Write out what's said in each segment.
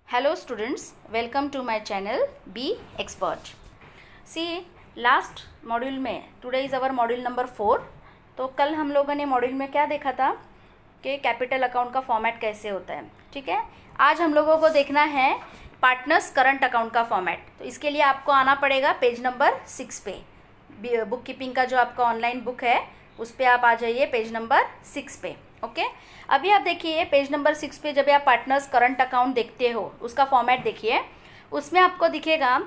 Hello students, welcome to my channel Be Expert. See, last module में today is our module number 4. तो कल हम लोगों ने मॉड्यूल में क्या देखा था कि कैपिटल अकाउंट का फॉर्मेट कैसे होता है. ठीक है, आज हम लोगों को देखना है पार्टनर्स करंट अकाउंट का फॉर्मेट. तो इसके लिए आपको आना पड़ेगा पेज नंबर 6 पे. बुक कीपिंग का जो आपका ऑनलाइन बुक है उस पर आप आ जाइए पेज नंबर 6 पे. ओके अभी आप देखिए पेज नंबर 6 पे जब आप पार्टनर्स करंट अकाउंट देखते हो उसका फॉर्मेट देखिए. उसमें आपको दिखेगा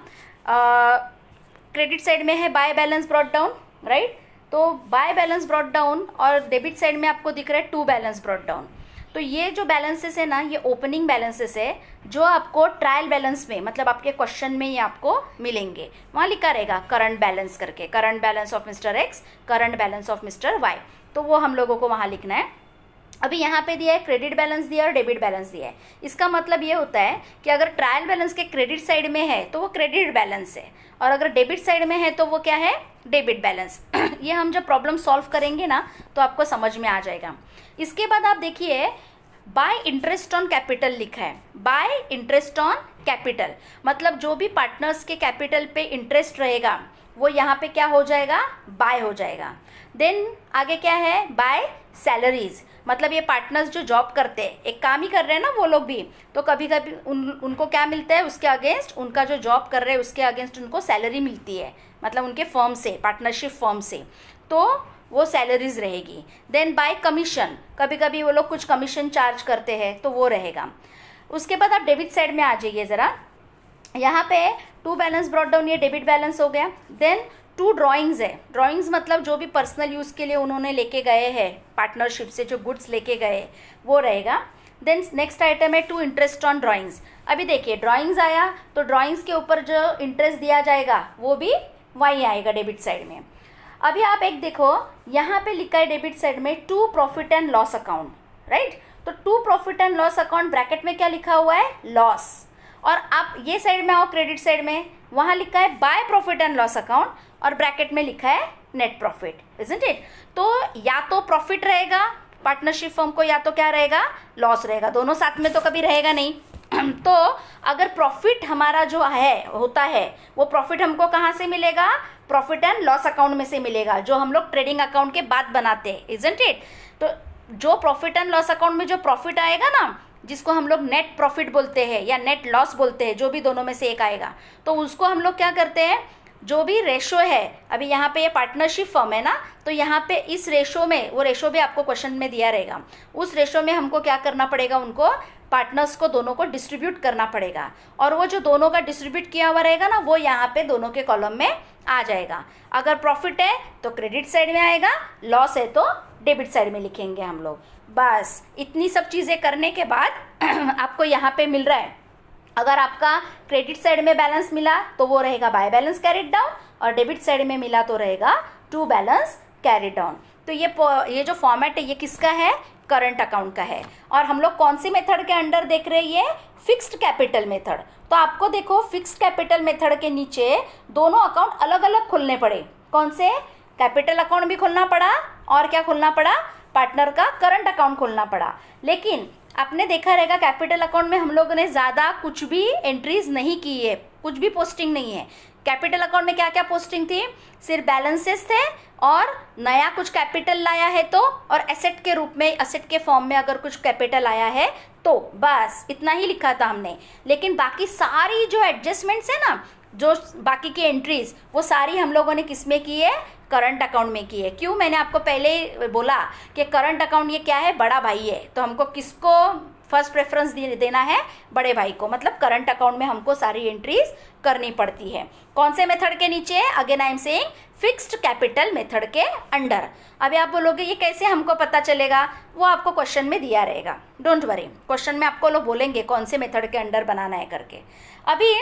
क्रेडिट साइड में है bye balance brought down, right. तो बाय बैलेंस ब्रॉट डाउन और डेबिट साइड में आपको दिख रहा है टू बैलेंस ब्रॉट डाउन. तो ये जो बैलेंसेस है ना, ये ओपनिंग बैलेंसेस है जो आपको ट्रायल बैलेंस में मतलब आपके क्वेश्चन में ये आपको मिलेंगे. वहाँ लिखा रहेगा करंट बैलेंस करके, current balance of mister X, current balance of mister Y. तो वो हम लोगों को वहाँ लिखना है. अभी यहाँ पे दिया है क्रेडिट बैलेंस दिया है और डेबिट बैलेंस दिया है. इसका मतलब ये होता है कि अगर ट्रायल बैलेंस के क्रेडिट साइड में है तो वो क्रेडिट बैलेंस है और अगर डेबिट साइड में है तो वो क्या है, डेबिट बैलेंस. ये हम जब प्रॉब्लम सॉल्व करेंगे ना तो आपको समझ में आ जाएगा. इसके बाद आप देखिए बाय इंटरेस्ट ऑन कैपिटल लिखा है. बाय इंटरेस्ट ऑन कैपिटल मतलब जो भी पार्टनर्स के कैपिटल पे इंटरेस्ट रहेगा वो यहाँ पे क्या हो जाएगा, बाय हो जाएगा. देन आगे क्या है, बाय सैलरीज मतलब ये पार्टनर्स जो जॉब करते हैं, एक काम ही कर रहे हैं ना वो लोग भी, तो कभी कभी उनको क्या मिलता है, उसके अगेंस्ट उनका जो जॉब कर रहे हैं उसके अगेंस्ट उनको सैलरी मिलती है, मतलब उनके फर्म से, पार्टनरशिप फर्म से, तो वो सैलरीज रहेगी. देन बाय कमीशन कभी कभी वो लोग कुछ कमीशन चार्ज करते हैं तो वो रहेगा. उसके बाद आप डेबिट साइड में आ जाइए ज़रा. यहाँ पे टू बैलेंस ब्रॉट डाउन, ये डेबिट बैलेंस हो गया. देन टू ड्राइंग्स है. ड्राइंग्स मतलब जो भी पर्सनल यूज़ के लिए उन्होंने लेके गए हैं पार्टनरशिप से, जो गुड्स लेके गए वो रहेगा. देन नेक्स्ट आइटम है टू इंटरेस्ट ऑन ड्राइंग्स. अभी देखिए ड्राइंग्स आया तो ड्राइंग्स के ऊपर जो इंटरेस्ट दिया जाएगा वो भी वहीं आएगा डेबिट साइड में. अभी आप एक देखो यहाँ पे लिखा है डेबिट साइड में to profit and loss account, right. तो to profit and loss account bracket में क्या लिखा हुआ है, लॉस. और आप ये साइड में आओ क्रेडिट साइड में, वहाँ लिखा है by profit and loss account और ब्रैकेट में लिखा है नेट प्रॉफिट, इजंट इट. तो या तो प्रॉफिट रहेगा पार्टनरशिप फर्म को या तो क्या रहेगा, लॉस रहेगा. दोनों साथ में तो कभी रहेगा नहीं. तो अगर प्रॉफिट हमारा जो है होता है वो प्रॉफिट हमको कहाँ से मिलेगा, प्रॉफिट एंड लॉस अकाउंट में से मिलेगा जो हम लोग ट्रेडिंग अकाउंट के बाद बनाते हैं, इजंट इट. तो जो प्रॉफिट एंड लॉस अकाउंट में जो प्रॉफिट आएगा ना, जिसको हम लोग नेट प्रॉफिट बोलते हैं या नेट लॉस बोलते हैं, जो भी दोनों में से एक आएगा, तो उसको हम लोग क्या करते हैं, जो भी रेशो है, अभी यहाँ पे ये पार्टनरशिप फर्म है ना, तो यहाँ पे इस रेशो में, वो रेशो भी आपको क्वेश्चन में दिया रहेगा, उस रेशो में हमको क्या करना पड़ेगा, उनको पार्टनर्स को दोनों को डिस्ट्रीब्यूट करना पड़ेगा. और वो जो दोनों का डिस्ट्रीब्यूट किया हुआ रहेगा ना वो यहाँ पे दोनों के कॉलम में आ जाएगा. अगर प्रॉफिट है तो क्रेडिट साइड में आएगा, लॉस है तो डेबिट साइड में लिखेंगे हम लोग. बस इतनी सब चीज़ें करने के बाद आपको यहाँ पे मिल रहा है. अगर आपका क्रेडिट साइड में बैलेंस मिला तो वो रहेगा बाय बैलेंस कैरिड डाउन और डेबिट साइड में मिला तो रहेगा टू बैलेंस कैरिड डाउन. तो ये जो फॉर्मेट है ये किसका है, करंट अकाउंट का है. और हम लोग कौन सी मेथड के अंडर देख रहे हैं, ये फिक्स्ड कैपिटल मेथड. तो आपको देखो फिक्स्ड कैपिटल मेथड के नीचे दोनों अकाउंट अलग अलग खोलने पड़े. कौन से, कैपिटल अकाउंट भी खोलना पड़ा और क्या खोलना पड़ा, पार्टनर का करंट अकाउंट खोलना पड़ा. लेकिन आपने देखा रहेगा कैपिटल अकाउंट में हम लोगों ने ज़्यादा कुछ भी एंट्रीज नहीं की है, कुछ भी पोस्टिंग नहीं है. कैपिटल अकाउंट में क्या क्या पोस्टिंग थी, सिर्फ बैलेंसेस थे और नया कुछ कैपिटल लाया है तो, और एसेट के रूप में, एसेट के फॉर्म में अगर कुछ कैपिटल आया है तो, बस इतना ही लिखा था हमने. लेकिन बाकी सारी जो एडजस्टमेंट्स है ना, जो बाकी की एंट्रीज, वो सारी हम लोगों ने किस में की है, करंट अकाउंट में की है. क्यों, मैंने आपको पहले ही बोला कि करंट अकाउंट ये क्या है, बड़ा भाई है. तो हमको किसको फर्स्ट प्रेफरेंस देना है, बड़े भाई को. मतलब करंट अकाउंट में हमको सारी एंट्रीज करनी पड़ती है. कौन से मेथड के नीचे, again I am saying fixed capital method के अंडर. अभी आप बोलोगे ये कैसे हमको पता चलेगा, वो आपको क्वेश्चन में दिया रहेगा, डोंट वरी. क्वेश्चन में आपको लोग बोलेंगे कौन से मेथड के अंडर बनाना है करके. अभी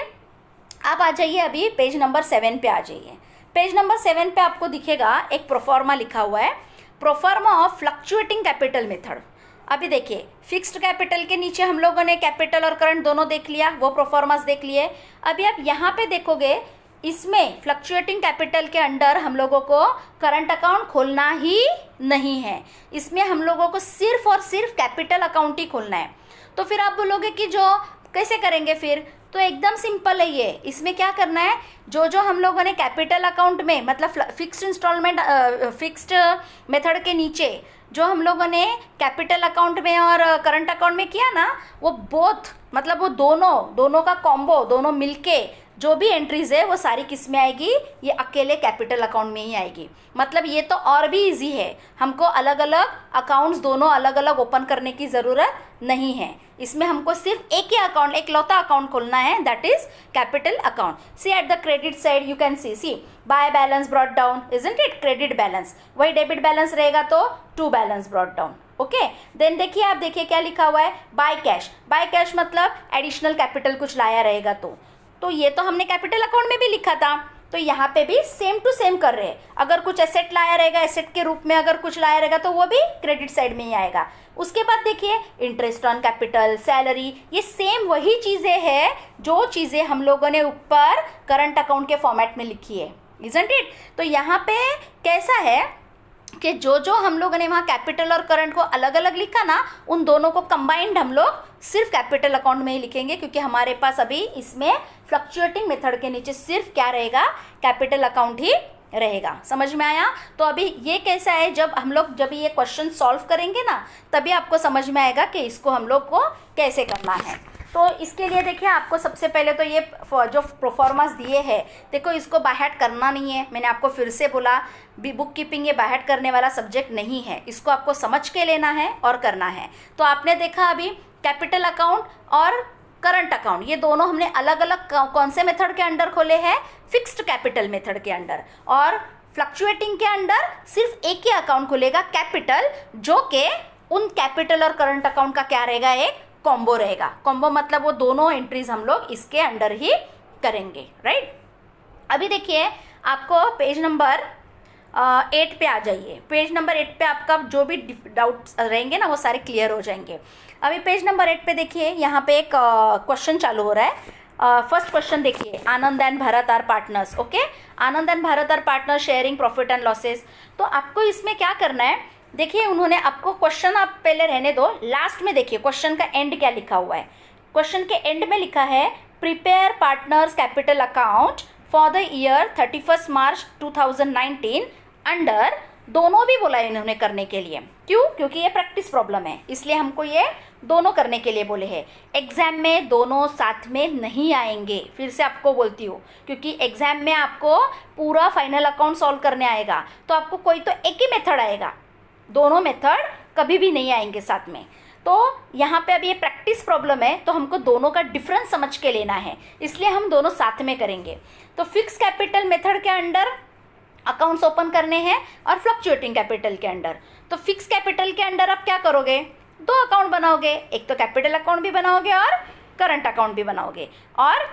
आप आ जाइए, अभी पेज नंबर 7 पे आ जाइए. पेज नंबर 7 पे आपको दिखेगा एक प्रोफॉर्मा लिखा हुआ है, proforma of fluctuating capital method. अभी देखिए फिक्स्ड कैपिटल के नीचे हम लोगों ने कैपिटल और करंट दोनों देख लिया, वो प्रोफॉर्मास देख लिए. अभी आप यहाँ पे देखोगे इसमें फ्लक्चुएटिंग कैपिटल के अंडर हम लोगों को करंट अकाउंट खोलना ही नहीं है. इसमें हम लोगों को सिर्फ और सिर्फ कैपिटल अकाउंट ही खोलना है. तो फिर आप बोलोगे कि जो कैसे करेंगे फिर? तो एकदम सिंपल है ये। इसमें क्या करना है, जो हम लोगों ने कैपिटल अकाउंट में मतलब फिक्स्ड इंस्टॉलमेंट फिक्स्ड मेथड के नीचे जो हम लोगों ने कैपिटल अकाउंट में और करंट अकाउंट में किया ना, वो बोथ मतलब वो दोनों का कॉम्बो, दोनों मिलके जो भी एंट्रीज है वो सारी किस में आएगी? ये अकेले कैपिटल अकाउंट में ही आएगी। मतलब ये तो और भी इजी है, हमको अलग अलग अकाउंट्स दोनों अलग अलग ओपन करने की ज़रूरत नहीं है। इसमें हमको सिर्फ एक ही अकाउंट, एक लौता अकाउंट खोलना है, that is capital account. See at the credit side you can see by balance brought down, isn't it? Credit balance, वही डेबिट बैलेंस रहेगा तो to balance brought down. Okay, then देखिए, आप देखिए क्या लिखा हुआ है, बाय कैश। बाय कैश मतलब एडिशनल कैपिटल कुछ लाया रहेगा तो ये तो हमने कैपिटल अकाउंट में भी लिखा था, तो यहाँ पे भी सेम टू सेम कर रहे हैं। अगर कुछ एसेट लाया रहेगा, एसेट के रूप में अगर कुछ लाया रहेगा तो वो भी क्रेडिट साइड में ही आएगा। उसके बाद देखिए इंटरेस्ट ऑन कैपिटल, सैलरी, ये सेम वही चीज़ें हैं जो चीज़ें हम लोगों ने ऊपर करंट अकाउंट के फॉर्मेट में लिखी है, इजंट इट? तो यहाँ पे कैसा है कि जो हम लोगों ने वहाँ कैपिटल और करंट को अलग अलग लिखा ना, उन दोनों को कंबाइंड हम लोग सिर्फ कैपिटल अकाउंट में ही लिखेंगे, क्योंकि हमारे पास अभी इसमें फ्लक्चुएटिंग मेथड के नीचे सिर्फ क्या रहेगा? कैपिटल अकाउंट ही रहेगा। समझ में आया? तो अभी ये कैसा है, जब ये क्वेश्चन सॉल्व करेंगे ना, तभी आपको समझ में आएगा कि इसको हम लोग को कैसे करना है। तो इसके लिए देखिए, आपको सबसे पहले तो ये जो प्रोफॉर्मास दिए हैं, देखो इसको बाय हार्ट करना नहीं है। मैंने आपको फिर से बोला, बुक कीपिंग ये बाय हार्ट करने वाला सब्जेक्ट नहीं है, इसको आपको समझ के लेना है और करना है। तो आपने देखा अभी कैपिटल अकाउंट और करंट अकाउंट, ये दोनों हमने अलग अलग कौन से मेथड के अंडर खोले हैं? फिक्स्ड कैपिटल मेथड के अंडर। और फ्लक्चुएटिंग के अंडर सिर्फ एक ही अकाउंट खुलेगा, कैपिटल, जो कि उन कैपिटल और करंट अकाउंट का क्या रहेगा? एक कॉम्बो रहेगा। कॉम्बो मतलब वो दोनों एंट्रीज हम लोग इसके अंडर ही करेंगे, राइट? अभी देखिए, आपको पेज नंबर 8 पे आ जाइए। पेज नंबर 8 पे आपका जो भी डाउट्स रहेंगे ना, वो सारे क्लियर हो जाएंगे। अभी पेज नंबर 8 पे देखिए, यहाँ पे एक क्वेश्चन चालू हो रहा है। फर्स्ट क्वेश्चन देखिए, Anand and Bharat are partners. Okay, Anand and Bharat are partner sharing profit and losses. तो आपको इसमें क्या करना है, देखिए उन्होंने आपको क्वेश्चन, आप पहले रहने दो, लास्ट में देखिए क्वेश्चन का एंड क्या लिखा हुआ है। क्वेश्चन के एंड में लिखा है, prepare partners capital account for the year 31 March 2019 under, दोनों भी बोला है इन्होंने करने के लिए। क्यों? क्योंकि ये प्रैक्टिस प्रॉब्लम है, इसलिए हमको ये दोनों करने के लिए बोले हैं। एग्जाम में दोनों साथ में नहीं आएंगे, फिर से आपको बोलती हूँ, क्योंकि एग्जाम में आपको पूरा फाइनल अकाउंट सॉल्व करने आएगा, तो आपको कोई तो एक ही मेथड आएगा, दोनों मेथड कभी भी नहीं आएंगे साथ में। तो यहाँ पे अब ये प्रैक्टिस प्रॉब्लम है, तो हमको दोनों का डिफरेंस समझ के लेना है, इसलिए हम दोनों साथ में करेंगे। तो फिक्स कैपिटल मेथड के अंडर अकाउंट्स ओपन करने हैं और फ्लक्चुएटिंग कैपिटल के अंडर। तो फिक्स कैपिटल के अंडर आप क्या करोगे? दो अकाउंट बनाओगे, एक तो कैपिटल अकाउंट भी बनाओगे और करंट अकाउंट भी बनाओगे। और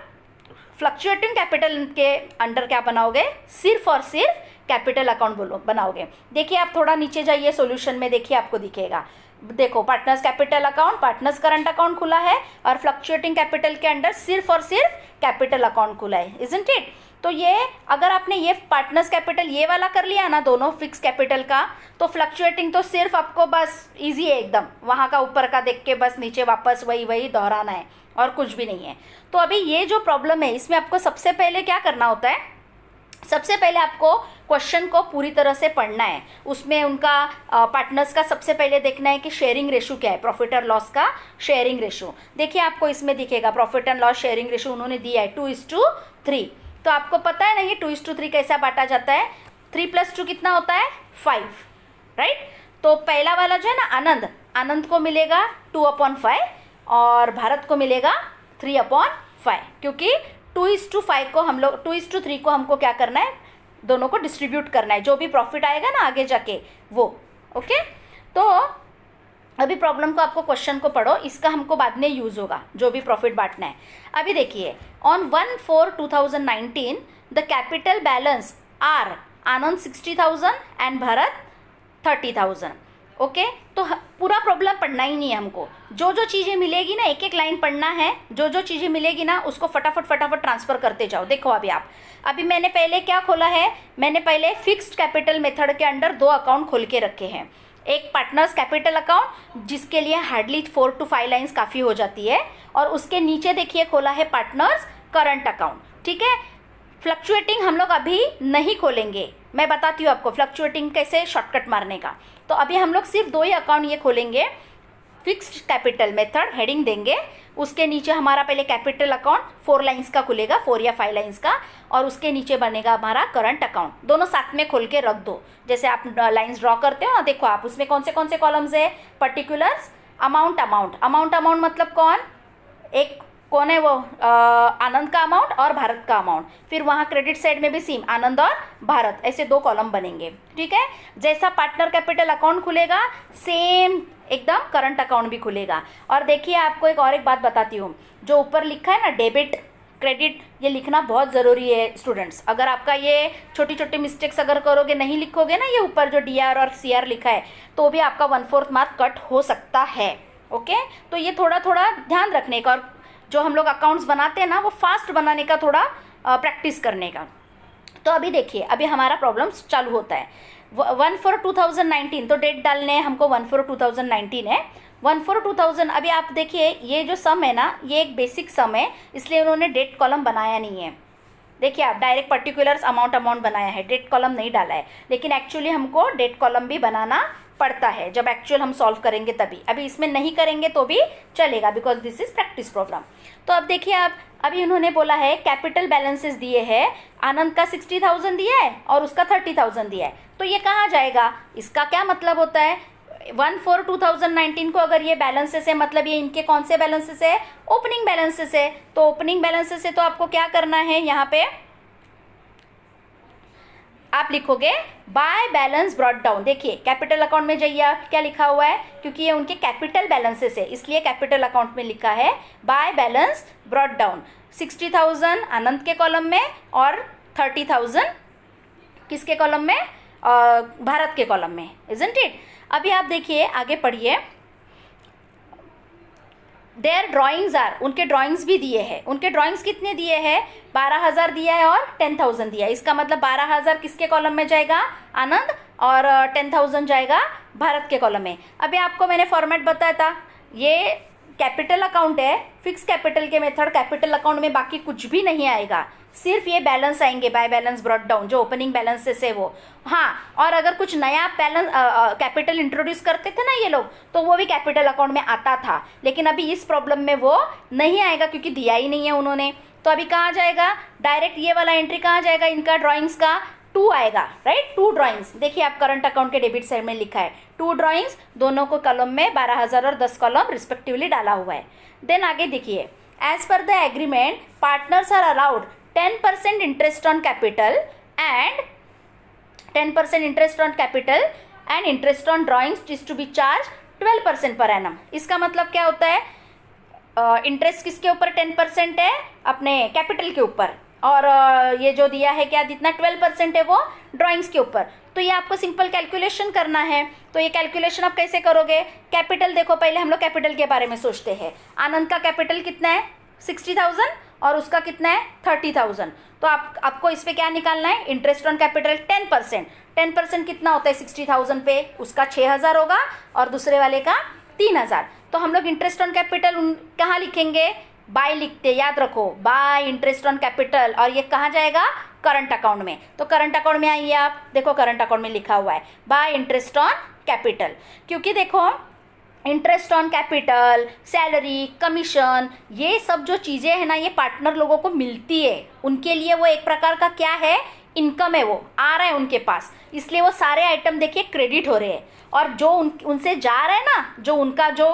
फ्लक्चुएटिंग कैपिटल के अंडर क्या बनाओगे? सिर्फ और सिर्फ कैपिटल अकाउंट बनाओगे। देखिए, आप थोड़ा नीचे जाइए सॉल्यूशन में, देखिए आपको दिखेगा, देखो partners capital account, partners current account खुला है और फ्लक्चुएटिंग कैपिटल के अंडर सिर्फ और सिर्फ कैपिटल अकाउंट खुला है, इजंट इट? तो ये अगर आपने ये पार्टनर्स कैपिटल ये वाला कर लिया ना, दोनों फिक्स कैपिटल का, तो फ्लक्चुएटिंग तो सिर्फ आपको बस इजी है एकदम, वहाँ का ऊपर का देख के बस नीचे वापस वही दोहराना है और कुछ भी नहीं है। तो अभी ये जो प्रॉब्लम है, इसमें आपको सबसे पहले क्या करना होता है? सबसे पहले आपको क्वेश्चन को पूरी तरह से पढ़ना है, उसमें उनका पार्टनर्स का सबसे पहले देखना है कि शेयरिंग रेशो क्या है, प्रॉफिट और लॉस का शेयरिंग रेशो। देखिए आपको इसमें दिखेगा profit and loss sharing ratio उन्होंने दिया है 2:3। तो आपको पता है ना ये 2:3 कैसा बांटा जाता है? 3 + 2 कितना होता है? 5, राइट? तो पहला वाला जो है ना, आनंद को मिलेगा 2/5 और भारत को मिलेगा 3/5, क्योंकि 2:5 को हम लोग 2:3 को हमको क्या करना है? दोनों को डिस्ट्रीब्यूट करना है, जो भी प्रॉफिट आएगा ना आगे जाके वो। ओके, तो अभी प्रॉब्लम को, आपको क्वेश्चन को पढ़ो, इसका हमको बाद में यूज़ होगा जो भी प्रॉफिट बांटना है। अभी देखिए, on 1/4/2019 the capital balance are Anand 60,000 and Bharat 30,000। Okay, तो पूरा प्रॉब्लम पढ़ना ही नहीं है हमको, जो जो चीज़ें मिलेगी ना, एक एक लाइन पढ़ना है, जो जो चीज़ें मिलेगी ना उसको फटाफट ट्रांसफ़र करते जाओ। देखो अभी मैंने पहले क्या खोला है? मैंने पहले फिक्स्ड कैपिटल मेथड के अंडर 2 अकाउंट खोल के रखे हैं। एक पार्टनर्स कैपिटल अकाउंट जिसके लिए हार्डली 4 to 5 लाइन्स काफ़ी हो जाती है, और उसके नीचे देखिए खोला है पार्टनर्स करंट अकाउंट। ठीक है, फ्लक्चुएटिंग हम लोग अभी नहीं खोलेंगे, मैं बताती हूँ आपको फ्लक्चुएटिंग कैसे शॉर्टकट मारने का। तो अभी हम लोग सिर्फ 2 ही अकाउंट ये खोलेंगे, फिक्स्ड कैपिटल मेथड हेडिंग देंगे, उसके नीचे हमारा पहले कैपिटल अकाउंट 4 लाइन्स का खुलेगा, 4 या 5 लाइन्स का, और उसके नीचे बनेगा हमारा करंट अकाउंट। दोनों साथ में खोल के रख दो, जैसे आप लाइन्स ड्रॉ करते हो ना, देखो आप उसमें कौन से कॉलम्स है, पर्टिकुलर्स, अमाउंट अमाउंट मतलब एक कौन है वो, आनंद का अमाउंट और भारत का अमाउंट। फिर वहाँ क्रेडिट साइड में भी सेम आनंद और भारत, ऐसे 2 कॉलम बनेंगे। ठीक है, जैसा पार्टनर कैपिटल अकाउंट खुलेगा सेम एकदम करंट अकाउंट भी खुलेगा। और देखिए आपको एक बात बताती हूँ, जो ऊपर लिखा है ना डेबिट क्रेडिट, ये लिखना बहुत ज़रूरी है स्टूडेंट्स। अगर आपका ये छोटी छोटी मिस्टेक्स अगर करोगे, नहीं लिखोगे ना ये ऊपर जो DR और CR लिखा है, तो भी आपका 1/4 मार्क कट हो सकता है। ओके, तो ये थोड़ा थोड़ा ध्यान रखने का, और जो हम लोग अकाउंट्स बनाते हैं ना वो फास्ट बनाने का थोड़ा प्रैक्टिस करने का। तो अभी देखिए, अभी हमारा प्रॉब्लम चालू होता है 1/4/2019, तो डेट डालने हैं हमको 1/4/2019 है, 1/4/2000। अभी आप देखिए ये जो सम है ना, ये एक बेसिक सम है, इसलिए उन्होंने डेट कॉलम बनाया नहीं है। देखिए आप डायरेक्ट पर्टिकुलर्स अमाउंट बनाया है, डेट कॉलम नहीं डाला है, लेकिन एक्चुअली हमको डेट कॉलम भी बनाना पड़ता है जब एक्चुअल हम सॉल्व करेंगे तभी। अभी इसमें नहीं करेंगे तो भी चलेगा, because this is practice problem. तो अब देखिए आप, अभी उन्होंने बोला है कैपिटल बैलेंसेस दिए हैं, आनंद का 60,000 दिया है और उसका 30,000 दिया है, तो ये कहाँ जाएगा, इसका क्या मतलब होता है 1/4/2019 को अगर ये बैलेंसेस है, मतलब ये इनके कौन से बैलेंसेस है, ओपनिंग बैलेंसेस है। तो ओपनिंग बैलेंसेस है तो आपको क्या करना है, यहाँ पे आप लिखोगे बाय बैलेंस ब्रॉट डाउन। देखिए कैपिटल अकाउंट में जाइए, आप क्या लिखा हुआ है, क्योंकि ये उनके कैपिटल बैलेंसेस है इसलिए कैपिटल अकाउंट में लिखा है बाय बैलेंस ब्रॉट डाउन। 60,000 आनंद के कॉलम में और 30,000 किसके कॉलम में, भारत के कॉलम में, इजंट इट। अभी आप देखिए आगे पढ़िए, देयर ड्राइंग्स आर, उनके ड्राइंग्स भी दिए हैं। उनके ड्राइंग्स कितने दिए हैं, 12,000 दिया है और 10,000 दिया है। इसका मतलब 12,000 किसके कॉलम में जाएगा, आनंद, और 10,000 जाएगा भारत के कॉलम में। अभी आपको मैंने फॉर्मेट बताया था, ये कैपिटल अकाउंट है, फिक्स कैपिटल के मेथड, कैपिटल अकाउंट में बाकी कुछ भी नहीं आएगा, सिर्फ ये बैलेंस आएंगे बाय बैलेंस ब्रॉट डाउन, जो ओपनिंग बैलेंसेस है वो। हाँ, और अगर कुछ नया बैलेंस कैपिटल इंट्रोड्यूस करते थे ना ये लोग, तो वो भी कैपिटल अकाउंट में आता था, लेकिन अभी इस प्रॉब्लम में वो नहीं आएगा क्योंकि दिया ही नहीं है उन्होंने। तो अभी कहाँ जाएगा, डायरेक्ट ये वाला एंट्री कहाँ जाएगा, इनका ड्राइंग्स का 2 आएगा, राइट, 2 ड्राइंग्स। देखिए आप करंट अकाउंट के डेबिट साइड में लिखा है 2 ड्राइंग्स, दोनों को कॉलम में 12,000 और 10 कॉलम रिस्पेक्टिवली डाला हुआ है। देन आगे देखिए, as per the agreement partners are allowed 10% interest on capital and 10% interest on capital and interest on drawings is to be charged 12% per annum. इसका मतलब क्या होता है, इंटरेस्ट किसके ऊपर 10% है, अपने कैपिटल के ऊपर, और ये जो दिया है क्या, जितना 12% है वो ड्राइंग्स के ऊपर। तो ये आपको सिंपल कैलकुलेशन करना है। तो ये कैलकुलेशन आप कैसे करोगे, कैपिटल देखो, पहले हम लोग कैपिटल के बारे में सोचते हैं। आनंद का कैपिटल कितना है 60,000 और उसका कितना है 30,000। तो आपको इस पे क्या निकालना है, इंटरेस्ट ऑन कैपिटल 10%। 10% कितना होता है 60,000 पे, उसका 6,000 होगा और दूसरे वाले का 3,000। तो हम लोग इंटरेस्ट ऑन कैपिटल कहाँ लिखेंगे, बाय लिखते, याद रखो, बाय इंटरेस्ट ऑन कैपिटल, और ये कहाँ जाएगा, करंट अकाउंट में। तो करंट अकाउंट में आइए आप, देखो करंट अकाउंट में लिखा हुआ है बाय इंटरेस्ट ऑन कैपिटल, क्योंकि देखो interest on capital, salary, commission, ये सब जो चीज़ें हैं ना, ये पार्टनर लोगों को मिलती है, उनके लिए वो एक प्रकार का क्या है, इनकम है, वो आ रहा है उनके पास, इसलिए वो सारे आइटम देखिए क्रेडिट हो रहे हैं। और जो उनसे जा रहा है ना, जो उनका जो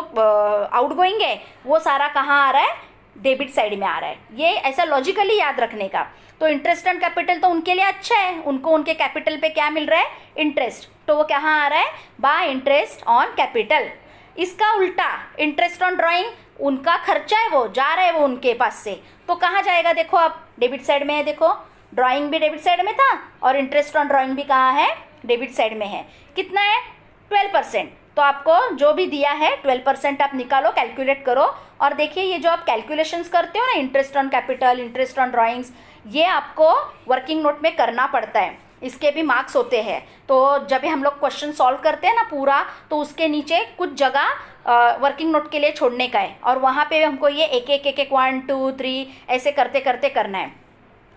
आउटगोइंग है, वो सारा कहाँ आ रहा है, डेबिट साइड में आ रहा है। ये ऐसा लॉजिकली याद रखने का। तो इंटरेस्ट ऑन कैपिटल तो उनके लिए अच्छा है, उनको उनके कैपिटल पे क्या मिल रहा है, इंटरेस्ट, तो वो कहाँ आ रहा है, बाय इंटरेस्ट ऑन कैपिटल। इसका उल्टा इंटरेस्ट ऑन ड्राइंग, उनका खर्चा है, वो जा रहा है वो उनके पास से, तो कहाँ जाएगा, देखो आप डेबिट साइड में है, देखो ड्राइंग भी डेबिट साइड में था और इंटरेस्ट ऑन ड्राइंग भी कहाँ है, डेबिट साइड में है। कितना है 12%। तो आपको जो भी दिया है 12% आप निकालो, कैलकुलेट करो, और देखिए ये जो आप कैलकुलेशंस करते हो ना, interest on capital, interest on drawings, ये आपको वर्किंग नोट में करना पड़ता है। इसके भी मार्क्स होते हैं। तो जब भी हम लोग क्वेश्चन सॉल्व करते हैं ना पूरा, तो उसके नीचे कुछ जगह वर्किंग नोट के लिए छोड़ने का है, और वहाँ पे हमको ये एक एक 1 2 3 ऐसे करते करते करना है।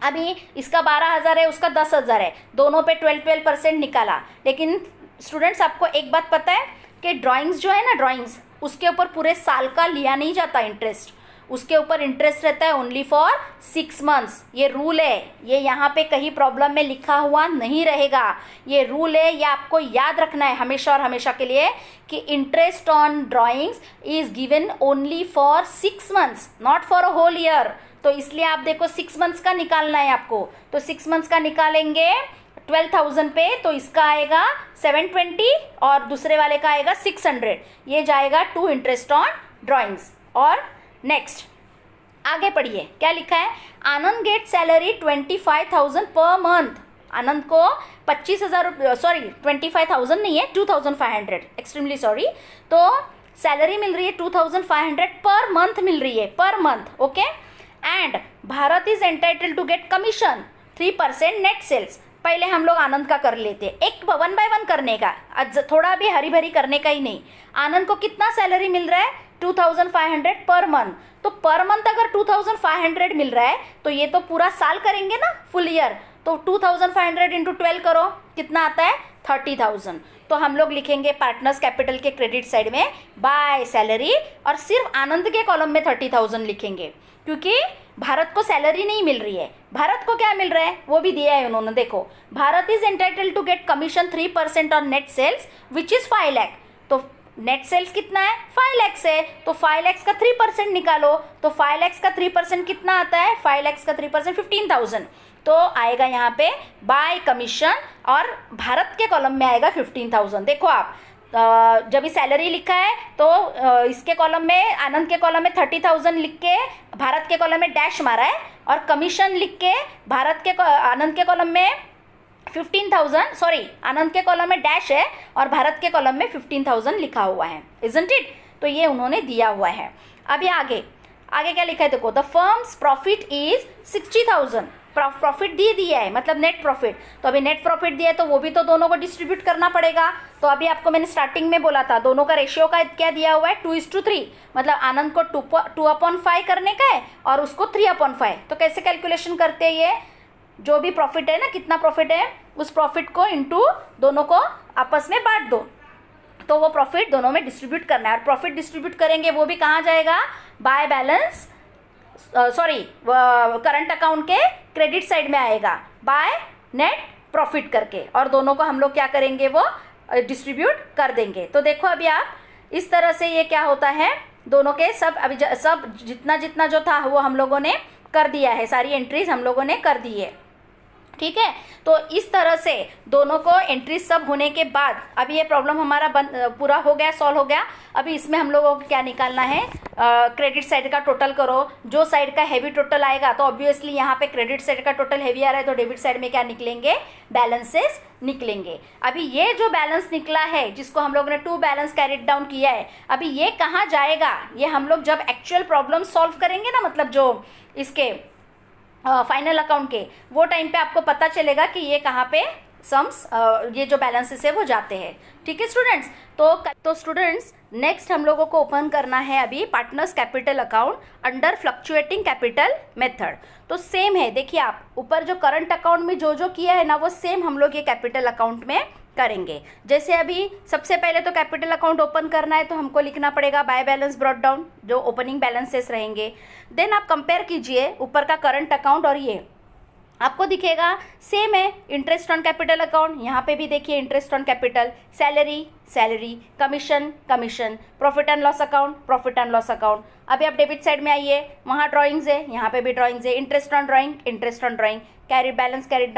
अभी इसका 12,000 है, उसका 10,000 है, दोनों पे 12% निकाला। लेकिन स्टूडेंट्स आपको एक बात पता है कि ड्राइंग्स जो है ना, ड्राइंग्स उसके ऊपर पूरे साल का लिया नहीं जाता इंटरेस्ट, उसके ऊपर इंटरेस्ट रहता है ओनली फॉर 6 मंथ्स। ये रूल है, ये यहाँ पे कहीं प्रॉब्लम में लिखा हुआ नहीं रहेगा, ये रूल है, ये आपको याद रखना है हमेशा और हमेशा के लिए कि interest on drawings is given only for 6 months, not for a whole year. तो इसलिए आप देखो 6 मंथ्स का निकालना है आपको, तो 6 मंथ्स का निकालेंगे 12,000 पे, तो इसका आएगा 720 और दूसरे वाले का आएगा 600। ये जाएगा टू इंटरेस्ट ऑन ड्राइंग्स। और नेक्स्ट आगे पढ़िए क्या लिखा है। आनंद गेट सैलरी 25,000 पर मंथ। आनंद को 25,000, सॉरी 25,000 नहीं है, 2,500, एक्सट्रीमली सॉरी। तो सैलरी मिल रही है 2,500 पर मंथ मिल रही है, per month, okay. And Bharat is entitled to get commission 3% net sales. पहले हम लोग आनंद का कर लेते, एक 1 बाय 1 करने का, थोड़ा भी हरी भरी करने का ही नहीं। आनंद को कितना सैलरी मिल रहा है, 2,500 पर मंथ। तो पर मंथ अगर 2,500 मिल रहा है तो ये तो पूरा साल करेंगे ना, फुल ईयर। तो 2,500 इंटू 12 करो, कितना आता है, 30,000। तो हम लोग लिखेंगे पार्टनर्स कैपिटल के क्रेडिट साइड में बाय सैलरी, और सिर्फ आनंद के कॉलम में 30,000 लिखेंगे, क्योंकि भारत को सैलरी नहीं मिल रही है। भारत को क्या मिल रहा है वो भी दिया है उन्होंने, देखो, Bharat is entitled to get commission 3% on net sales which is 5 lakh. तो नेट सेल्स कितना है, 5 लाख है, तो 5 लाख का 3% निकालो, तो 5 लाख का 3% कितना आता है, 5 लाख का 3% 15,000। तो आएगा यहाँ पे बाय कमीशन, और भारत के कॉलम में आएगा 15,000। देखो आप जब भी सैलरी लिखा है तो इसके कॉलम में, आनंद के कॉलम में 30,000 लिख के भारत के कॉलम में डैश मारा है, और कमीशन लिख के आनंद के कॉलम में 15,000, सॉरी आनंद के कॉलम में डैश है और भारत के कॉलम में 15,000 लिखा हुआ है, इजंट इट। तो ये उन्होंने दिया हुआ है। अभी आगे क्या लिखा है देखो, the firms profit is 60,000। Profit दिया है, मतलब नेट प्रॉफिट। तो अभी नेट प्रॉफिट दिया है तो वो भी तो दोनों को डिस्ट्रीब्यूट करना पड़ेगा। तो अभी आपको मैंने स्टार्टिंग में बोला था दोनों का रेशियो का क्या दिया हुआ है, 2:3, मतलब आनंद को 2/5 करने का है और उसको 3/5। तो कैसे कैलकुलेशन करते हैं, ये जो भी प्रॉफिट है ना, कितना प्रॉफिट है, उस प्रॉफिट को इंटू दोनों को आपस में बांट दो, तो वो प्रॉफिट दोनों में डिस्ट्रीब्यूट करना है। और प्रॉफिट डिस्ट्रीब्यूट करेंगे वो भी कहाँ जाएगा, by balance, sorry current account के क्रेडिट साइड में आएगा बाय नेट प्रॉफिट करके, और दोनों को हम लोग क्या करेंगे, वो डिस्ट्रीब्यूट कर देंगे। तो देखो अभी आप इस तरह से ये क्या होता है, दोनों के सब अभी सब जितना जो था वो हम लोगों ने कर दिया है, सारी एंट्रीज हम लोगों ने कर दी है, ठीक है। तो इस तरह से दोनों को एंट्री सब होने के बाद अभी ये प्रॉब्लम हमारा पूरा हो गया, सॉल्व हो गया। अभी इसमें हम लोगों को क्या निकालना है, क्रेडिट साइड का टोटल करो। जो साइड का हैवी टोटल आएगा तो ऑब्वियसली यहाँ पे क्रेडिट साइड का टोटल हैवी आ रहा है, तो डेबिट साइड में क्या निकलेंगे, बैलेंसेस निकलेंगे। अभी ये जो बैलेंस निकला है, जिसको हम लोग ने 2 बैलेंस कैरिड डाउन किया है, अभी ये कहाँ जाएगा, ये हम लोग जब एक्चुअल प्रॉब्लम सॉल्व करेंगे ना, मतलब जो इसके फाइनल अकाउंट के, वो टाइम पे आपको पता चलेगा कि ये कहाँ पे सम्स, ये जो बैलेंसेस है वो जाते हैं, ठीक है स्टूडेंट्स। तो स्टूडेंट्स नेक्स्ट हम लोगों को ओपन करना है अभी partners capital account under fluctuating capital method. तो सेम है, देखिए आप ऊपर जो करंट अकाउंट में जो किया है ना, वो सेम हम लोग ये कैपिटल अकाउंट में करेंगे। जैसे अभी सबसे पहले तो कैपिटल अकाउंट ओपन करना है तो हमको लिखना पड़ेगा बाय बैलेंस ब्रॉट डाउन, जो ओपनिंग बैलेंसेस रहेंगे। देन आप कंपेयर कीजिए ऊपर का करंट अकाउंट और ये, आपको दिखेगा सेम है। इंटरेस्ट ऑन कैपिटल अकाउंट, यहाँ पे भी देखिए interest on capital, salary, commission, profit and loss account. अभी आप डेबिट साइड में आइए, वहाँ ड्राइंग्स है, यहाँ पे भी ड्राइंग्स है, interest on drawing, balance carried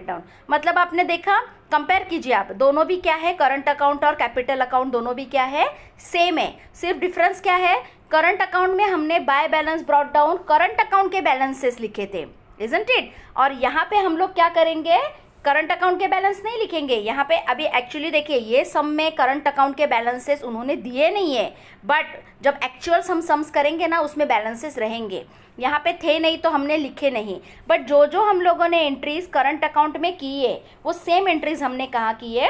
down. मतलब आपने देखा, कंपेयर कीजिए आप, दोनों भी क्या है, करंट अकाउंट और कैपिटल अकाउंट दोनों भी क्या है, सेम है। सिर्फ डिफरेंस क्या है, करंट अकाउंट में हमने bye balance brought down current account के बैलेंसेस लिखे थे, इजंट इट। और यहाँ पे हम लोग क्या करेंगे, करंट अकाउंट के बैलेंस नहीं लिखेंगे यहाँ पे। अभी एक्चुअली देखिए ये सम में करंट अकाउंट के बैलेंसेस उन्होंने दिए नहीं है, बट जब एक्चुअल सम्स करेंगे ना उसमें बैलेंसेस रहेंगे। यहाँ पे थे नहीं तो हमने लिखे नहीं, बट जो जो हम लोगों ने एंट्रीज करंट अकाउंट में की है वो सेम एंट्रीज हमने कहा की है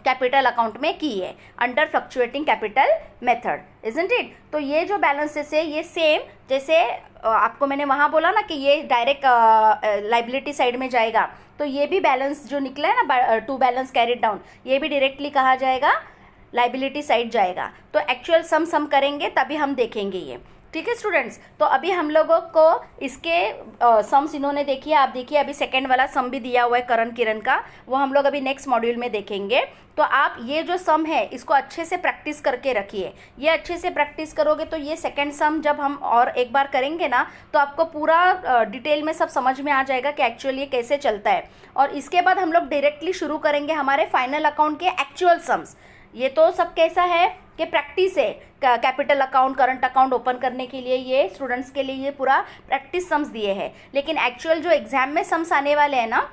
कैपिटल अकाउंट में की है under fluctuating capital method, isn't it. तो ये जो बैलेंसेस है ये सेम, जैसे आपको मैंने वहाँ बोला ना कि ये डायरेक्ट लाइबिलिटी साइड में जाएगा, तो ये भी बैलेंस जो निकला है ना टू बैलेंस कैरिड डाउन, ये भी डायरेक्टली कहा जाएगा लाइबिलिटी साइड जाएगा। तो एक्चुअल सम करेंगे तभी हम देखेंगे ये, ठीक है स्टूडेंट्स। तो अभी हम लोगों को इसके सम्स इन्होंने देखिए, आप देखिए अभी सेकंड वाला सम भी दिया हुआ है करण किरण का, वो हम लोग अभी नेक्स्ट मॉड्यूल में देखेंगे। तो आप ये जो सम है इसको अच्छे से प्रैक्टिस करके रखिए, ये अच्छे से प्रैक्टिस करोगे तो ये सेकंड सम जब हम और एक बार करेंगे ना तो आपको पूरा डिटेल में सब समझ में आ जाएगा कि एक्चुअली ये कैसे चलता है। और इसके बाद हम लोग डायरेक्टली शुरू करेंगे हमारे फाइनल अकाउंट के एक्चुअल सम्स। ये तो सब कैसा है कि प्रैक्टिस है, capital account current account open करने के लिए ये स्टूडेंट्स के लिए ये पूरा प्रैक्टिस सम्स दिए हैं, लेकिन एक्चुअल जो एग्जाम में सम्स आने वाले हैं ना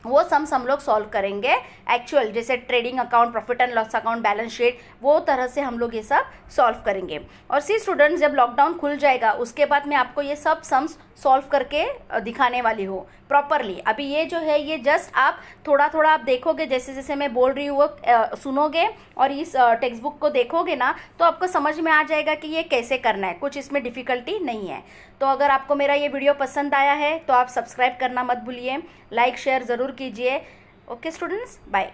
वो सम्स हम लोग सॉल्व करेंगे एक्चुअल, जैसे trading account, profit and loss account, balance sheet, वो तरह से हम लोग ये सब सॉल्व करेंगे। और सी स्टूडेंट्स जब लॉकडाउन खुल जाएगा उसके बाद मैं आपको ये सब सम्स सॉल्व करके दिखाने वाली हूँ प्रॉपरली। अभी ये जो है ये जस्ट आप थोड़ा थोड़ा आप देखोगे, जैसे जैसे मैं बोल रही हूँ वो सुनोगे और इस टेक्स्ट बुक को देखोगे ना तो आपको समझ में आ जाएगा कि ये कैसे करना है, कुछ इसमें डिफ़िकल्टी नहीं है। तो अगर आपको मेरा ये वीडियो पसंद आया है तो आप सब्सक्राइब करना मत भूलिए, लाइक शेयर ज़रूर कीजिए। Okay students, bye.